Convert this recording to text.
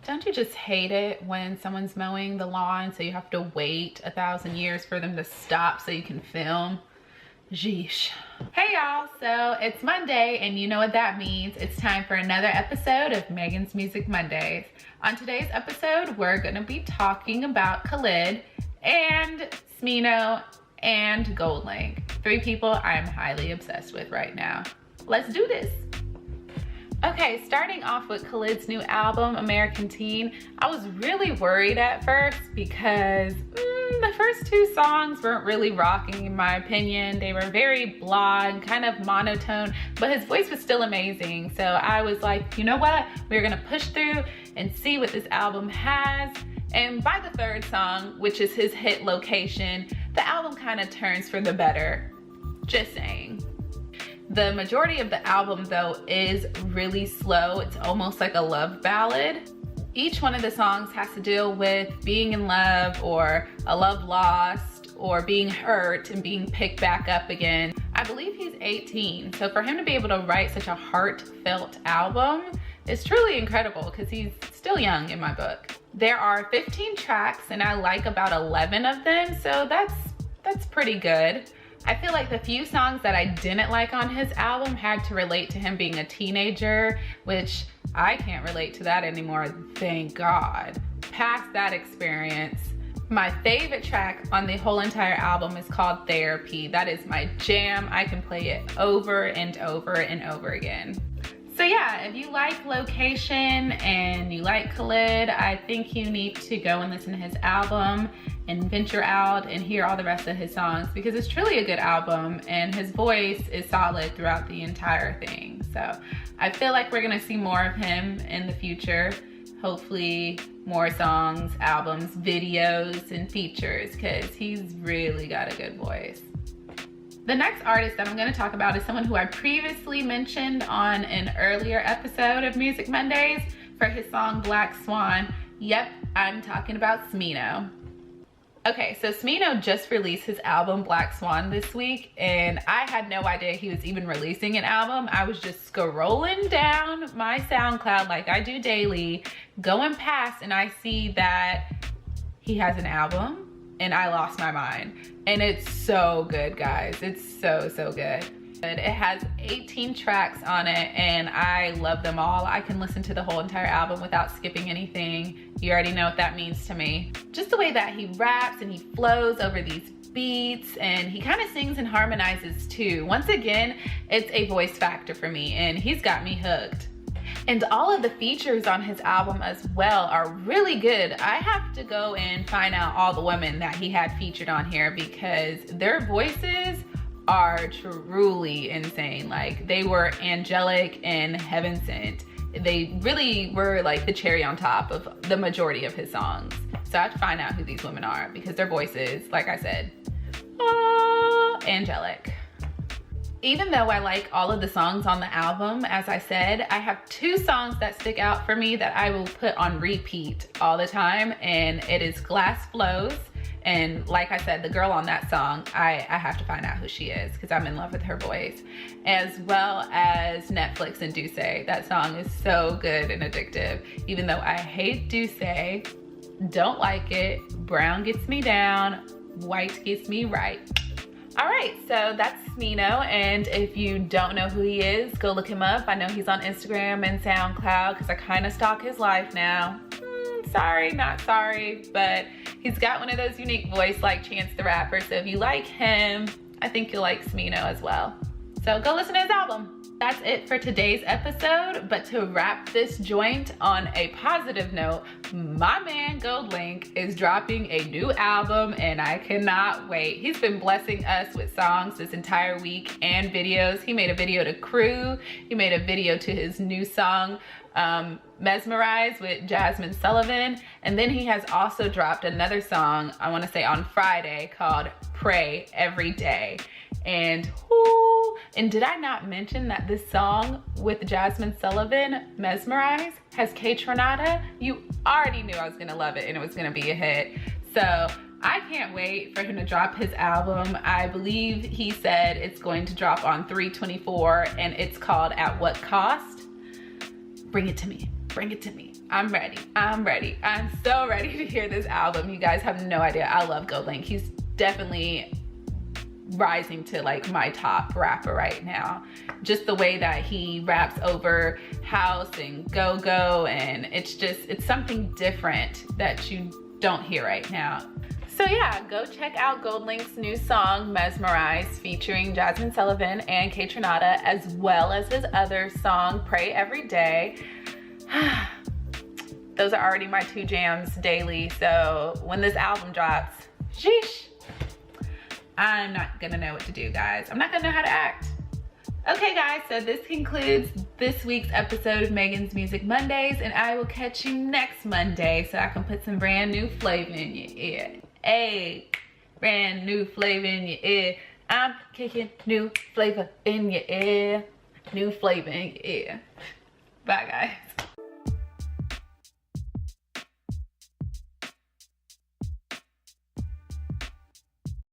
Don't you just hate it when someone's mowing the lawn so you have to wait 1,000 years for them to stop so you can film? Jeesh. Hey y'all, so it's Monday and you know what that means. It's time for another episode of Megan's Music Mondays. On today's episode, we're gonna be talking about Khalid and Smino and GoldLink. 3 people I'm highly obsessed with right now. Let's do this. Okay, starting off with Khalid's new album, American Teen. I was really worried at first because the first 2 songs weren't really rocking in my opinion. They were very blah and kind of monotone, but his voice was still amazing. So I was like, you know what? We're gonna push through and see what this album has. And by the 3rd song, which is his hit Location, the album kind of turns for the better. Just saying. The majority of the album though is really slow. It's almost like a love ballad. Each one of the songs has to deal with being in love or a love lost or being hurt and being picked back up again. I believe he's 18, so for him to be able to write such a heartfelt album is truly incredible because he's still young in my book. There are 15 tracks and I like about 11 of them, so that's pretty good. I feel like the few songs that I didn't like on his album had to relate to him being a teenager, which I can't relate to that anymore, thank God. Past that experience, my favorite track on the whole entire album is called Therapy. That is my jam. I can play it over and over and over again. So yeah, if you like Location and you like Khalid, I think you need to go and listen to his album and venture out and hear all the rest of his songs because it's truly a good album and his voice is solid throughout the entire thing. So I feel like we're gonna see more of him in the future. Hopefully more songs, albums, videos, and features because he's really got a good voice. The next artist that I'm going to talk about is someone who I previously mentioned on an earlier episode of Music Mondays for his song Black Swan. Yep, I'm talking about Smino. Okay, so Smino just released his album Black Swan this week and I had no idea he was even releasing an album. I was just scrolling down my Soundcloud like I do daily, going past and I see that he has an album and I lost my mind. And it's so good, guys. It's so good. It has 18 tracks on it and I love them all. I can listen to the whole entire album without skipping anything. You already know what that means to me. Just the way that he raps and he flows over these beats and he kind of sings and harmonizes too. Once again, it's a voice factor for me and he's got me hooked. And all of the features on his album as well are really good. I have to go and find out all the women that he had featured on here because their voices are truly insane. Like they were angelic and heaven sent. They really were like the cherry on top of the majority of his songs. So I have to find out who these women are because their voices, like I said, angelic. Even though I like all of the songs on the album, as I said, I have 2 songs that stick out for me that I will put on repeat all the time, and it is Glass Flows. And like I said, the girl on that song, I have to find out who she is because I'm in love with her voice. As well as Netflix and Duce. That song is so good and addictive. Even though I hate Duce, don't like it, brown gets me down, white gets me right. All right, so that's Smino, and if you don't know who he is, go look him up. I know he's on Instagram and SoundCloud because I kind of stalk his life now. Sorry, not sorry, but he's got one of those unique voice like Chance the Rapper, so if you like him, I think you'll like Smino as well. So go listen to his album. That's it for today's episode, but to wrap this joint on a positive note, my man GoldLink is dropping a new album and I cannot wait. He's been blessing us with songs this entire week and videos. He made a video to Crew. He made a video to his new song, Mesmerize with Jasmine Sullivan. And then he has also dropped another song, I wanna say on Friday, called Pray Every Day. And did I not mention that this song with Jasmine Sullivan, Mesmerize, has Kaytranada? You already knew I was gonna love it and it was gonna be a hit. So I can't wait for him to drop his album. I believe he said it's going to drop on 3/24 and it's called At What Cost? Bring it to me. bring it to me. I'm ready. I'm ready. I'm so ready to hear this album. You guys have no idea. I love GoldLink. He's definitely rising to like my top rapper right now. Just the way that he raps over house and go-go, and it's something different that you don't hear right now. So yeah, go check out GoldLink's new song, Mesmerize, featuring Jasmine Sullivan and Kaytranada, as well as his other song, Pray Every Day. Those are already my 2 jams daily, so when this album drops, sheesh, I'm not gonna know what to do, guys. I'm not gonna know how to act. Okay guys, so this concludes this week's episode of Megan's Music Mondays, and I will catch you next Monday so I can put some brand new flavor in your ear. Hey, brand new flavor in your ear. I'm kicking new flavor in your ear. New flavor in your ear. Bye guys.